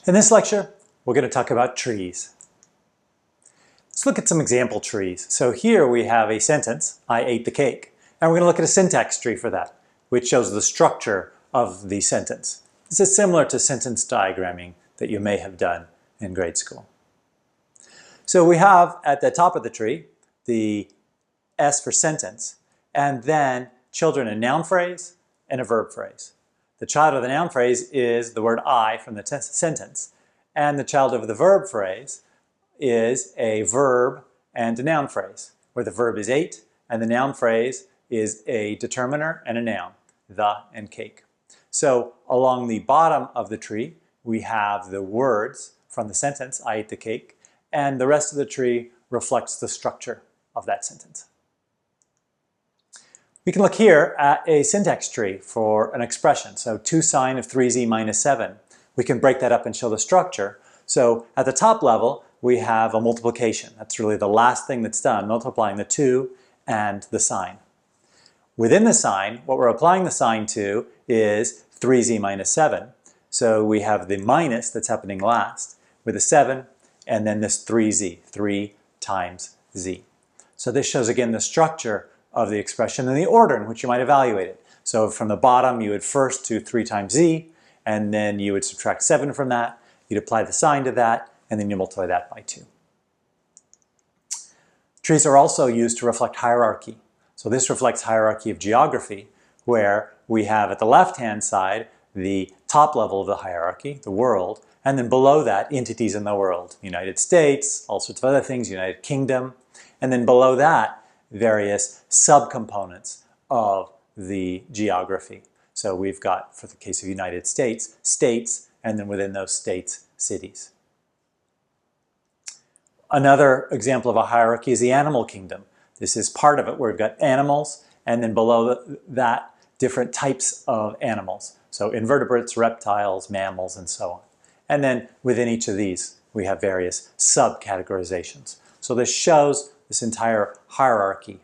In this lecture, we're going to talk about trees. Let's look at some example trees. So here we have a sentence, I ate the cake. And we're going to look at a syntax tree for that, which shows the structure of the sentence. This is similar to sentence diagramming that you may have done in grade school. So we have at the top of the tree the S for sentence, and then children a noun phrase and a verb phrase. The child of the noun phrase is the word I from the sentence, and the child of the verb phrase is a verb and a noun phrase, where the verb is ate and the noun phrase is a determiner and a noun, the and cake. So along the bottom of the tree, we have the words from the sentence, I ate the cake, and the rest of the tree reflects the structure of that sentence. We can look here at a syntax tree for an expression. So 2 sine of 3z minus 7. We can break that up and show the structure. So at the top level, we have a multiplication. That's really the last thing that's done, multiplying the 2 and the sine. Within the sine, what we're applying the sine to is 3z minus 7. So we have the minus that's happening last with a 7, and then this 3z, 3 times z. So this shows again the structure of the expression and the order in which you might evaluate it. So from the bottom, you would first do 3 times z, and then you would subtract 7 from that. You'd apply the sign to that, and then you multiply that by 2. Trees are also used to reflect hierarchy. So this reflects hierarchy of geography, where we have at the left-hand side the top level of the hierarchy, the world, and then below that, entities in the world. United States, all sorts of other things, United Kingdom, and then below that, various subcomponents of the geography. So we've got, for the case of United States, states, and then within those states, cities. Another example of a hierarchy is the animal kingdom. This is part of it where we've got animals, and then below that, different types of animals. So invertebrates, reptiles, mammals, and so on. And then within each of these, we have various subcategorizations. So this shows this entire hierarchy.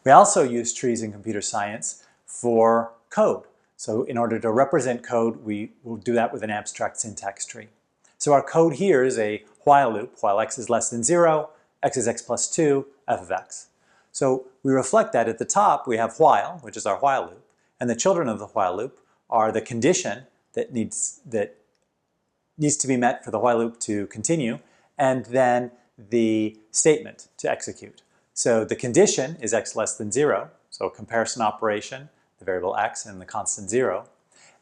We also use trees in computer science for code. So in order to represent code, we will do that with an abstract syntax tree. So our code here is a while loop. While x is less than 0, x is x plus 2, f of x. So we reflect that at the top, we have while, which is our while loop, and the children of the while loop are the condition that needs to be met for the while loop to continue, and then the statement to execute. So the condition is x less than 0, so a comparison operation, the variable x and the constant 0.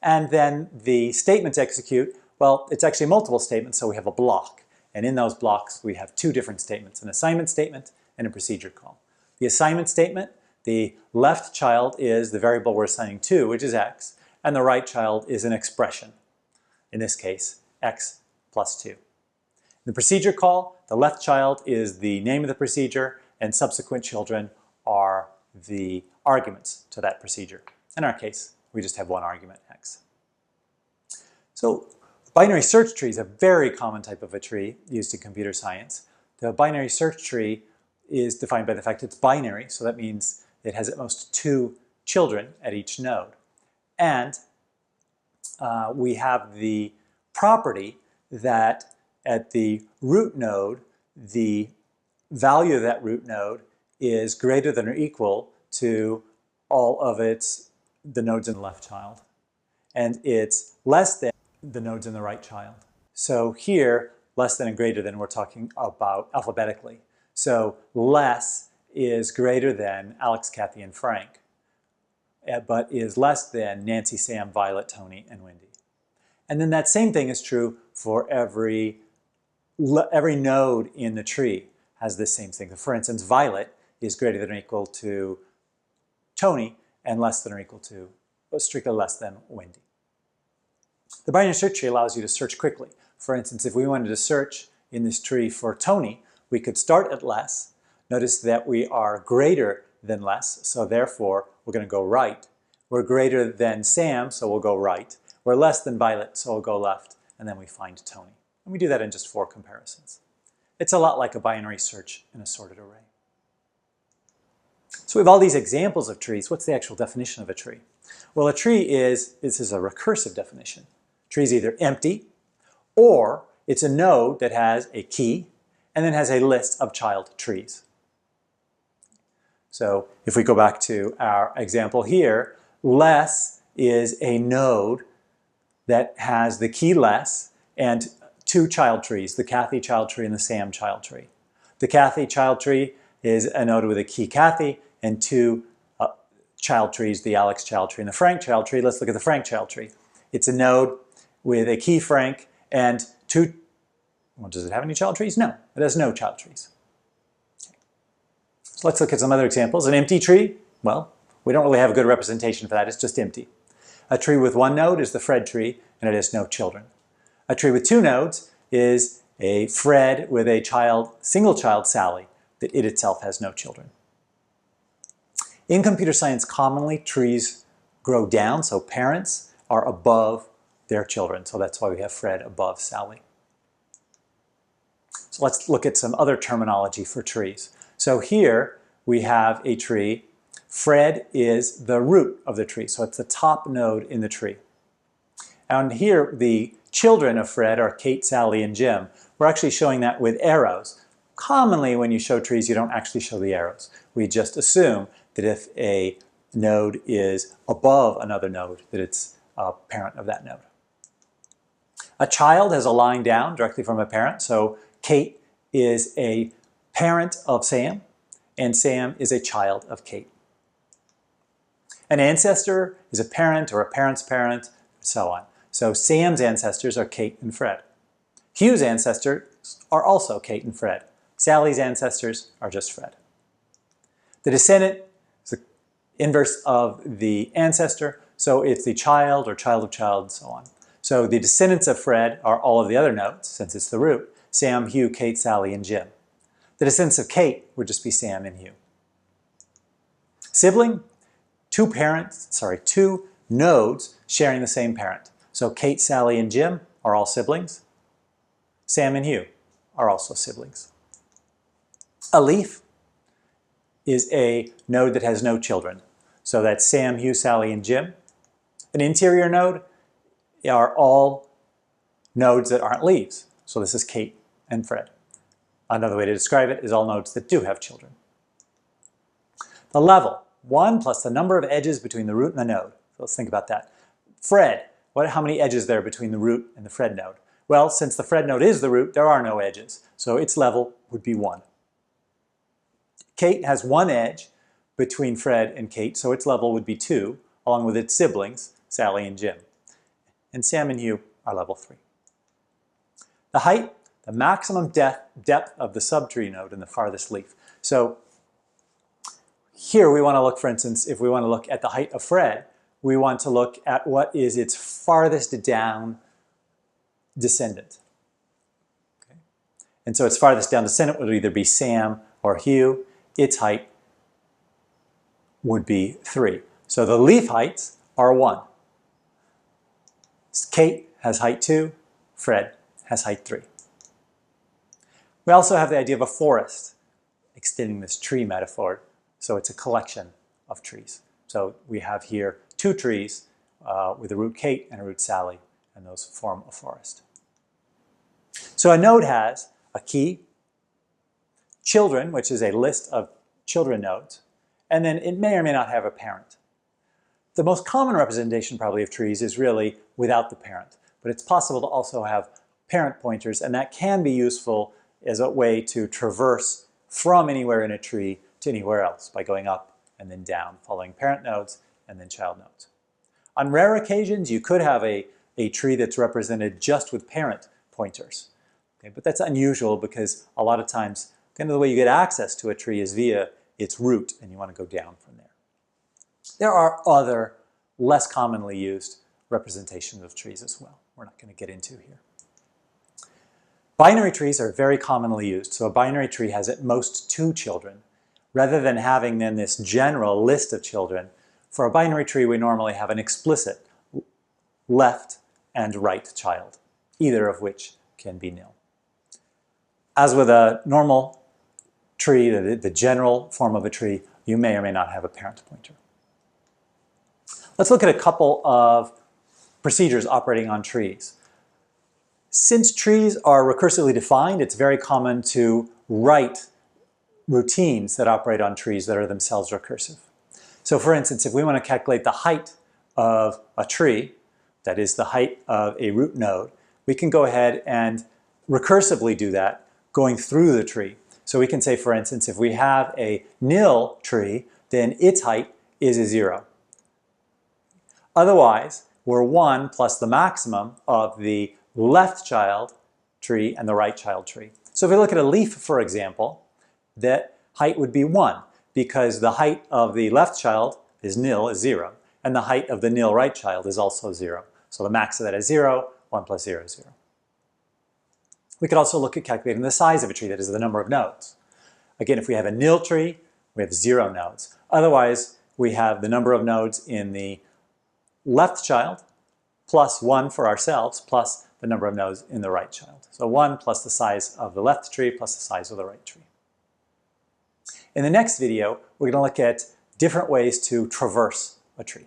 And then the statement to execute, well, it's actually multiple statements, so we have a block. And in those blocks, we have 2 different statements, an assignment statement and a procedure call. The assignment statement, the left child is the variable we're assigning to, which is x, and the right child is an expression, in this case, x plus 2. The procedure call, the left child is the name of the procedure, and subsequent children are the arguments to that procedure. In our case, we just have one argument, x. So binary search tree is a very common type of a tree used in computer science. The binary search tree is defined by the fact it's binary, so that means it has at most 2 children at each node. And we have the property that at the root node, the value of that root node is greater than or equal to all of the nodes in the left child. And it's less than the nodes in the right child. So here, less than and greater than, we're talking about alphabetically. So less is greater than Alex, Kathy, and Frank, but is less than Nancy, Sam, Violet, Tony, and Wendy. And then that same thing is true for every node in the tree has this same thing. For instance, Violet is greater than or equal to Tony and less than or equal to, strictly less than Wendy. The binary search tree allows you to search quickly. For instance, if we wanted to search in this tree for Tony, we could start at less. Notice that we are greater than less, so therefore we're going to go right. We're greater than Sam, so we'll go right. We're less than Violet, so we'll go left, and then we find Tony. And we do that in just 4 comparisons. It's a lot like a binary search in a sorted array. So we have all these examples of trees. What's the actual definition of a tree? Well, a tree is, this is a recursive definition. tree is either empty or it's a node that has a key and then has a list of child trees. So if we go back to our example here, less is a node that has the key less and two child trees, the Kathy child tree and the Sam child tree. The Kathy child tree is a node with a key Kathy and two child trees, the Alex child tree and the Frank child tree. Let's look at the Frank child tree. It's a node with a key Frank and two, well, does it have any child trees? No, it has no child trees. Okay. So let's look at some other examples. An empty tree, well, we don't really have a good representation for that, it's just empty. A tree with one node is the Fred tree and it has no children. A tree with two nodes is a Fred with a child, single child Sally, that it itself has no children. In computer science, commonly trees grow down, so parents are above their children. So that's why we have Fred above Sally. So let's look at some other terminology for trees. So here we have a tree. Fred is the root of the tree, so it's the top node in the tree. And here the children of Fred are Kate, Sally, and Jim. We're actually showing that with arrows. Commonly when you show trees, you don't actually show the arrows. We just assume that if a node is above another node, that it's a parent of that node. A child has a line down directly from a parent, so Kate is a parent of Sam, and Sam is a child of Kate. An ancestor is a parent or a parent's parent, and so on. So Sam's ancestors are Kate and Fred. Hugh's ancestors are also Kate and Fred. Sally's ancestors are just Fred. The descendant is the inverse of the ancestor, so it's the child or child of child and so on. So the descendants of Fred are all of the other nodes, since it's the root: Sam, Hugh, Kate, Sally, and Jim. The descendants of Kate would just be Sam and Hugh. Sibling, two nodes sharing the same parent. So Kate, Sally, and Jim are all siblings. Sam and Hugh are also siblings. A leaf is a node that has no children. So that's Sam, Hugh, Sally, and Jim. An interior node are all nodes that aren't leaves. So this is Kate and Fred. Another way to describe it is all nodes that do have children. The level, 1 plus the number of edges between the root and the node. So let's think about that. Fred, how many edges there between the root and the Fred node? Well, since the Fred node is the root, there are no edges. So its level would be 1. Kate has one edge between Fred and Kate, so its level would be 2, along with its siblings, Sally and Jim. And Sam and Hugh are level 3. The height, the maximum depth of the subtree node in the farthest leaf. So here we want to look, for instance, if we want to look at the height of Fred, we want to look at what is its farthest down descendant. Okay. And so its farthest down descendant would either be Sam or Hugh. Its height would be 3. So the leaf heights are 1. Kate has height 2, Fred has height 3. We also have the idea of a forest, extending this tree metaphor. So it's a collection of trees. So we have here 2 trees with a root Kate and a root Sally, and those form a forest. So a node has a key, children, which is a list of children nodes, and then it may or may not have a parent. The most common representation probably of trees is really without the parent, but it's possible to also have parent pointers, and that can be useful as a way to traverse from anywhere in a tree to anywhere else by going up and then down, following parent nodes and then child nodes. On rare occasions, you could have a tree that's represented just with parent pointers. Okay, but that's unusual because a lot of times the way you get access to a tree is via its root, and you want to go down from there. There are other less commonly used representations of trees as well. We're not going to get into here. Binary trees are very commonly used. So a binary tree has at most 2 children. Rather than having then this general list of children, for a binary tree we normally have an explicit left and right child, either of which can be nil. As with a normal tree, the general form of a tree, you may or may not have a parent pointer. Let's look at a couple of procedures operating on trees. Since trees are recursively defined, it's very common to write routines that operate on trees that are themselves recursive. So for instance, if we want to calculate the height of a tree, that is the height of a root node, we can go ahead and recursively do that going through the tree. So we can say, for instance, if we have a nil tree, then its height is a 0. Otherwise, we're 1 plus the maximum of the left child tree and the right child tree. So if we look at a leaf, for example, that height would be 1 because the height of the left child is nil, is 0, and the height of the nil right child is also 0. So the max of that is 0, 1 plus 0 is 0. We could also look at calculating the size of a tree, that is the number of nodes. Again, if we have a nil tree, we have 0 nodes. Otherwise, we have the number of nodes in the left child plus 1 for ourselves plus the number of nodes in the right child. So 1 plus the size of the left tree plus the size of the right tree. In the next video, we're going to look at different ways to traverse a tree.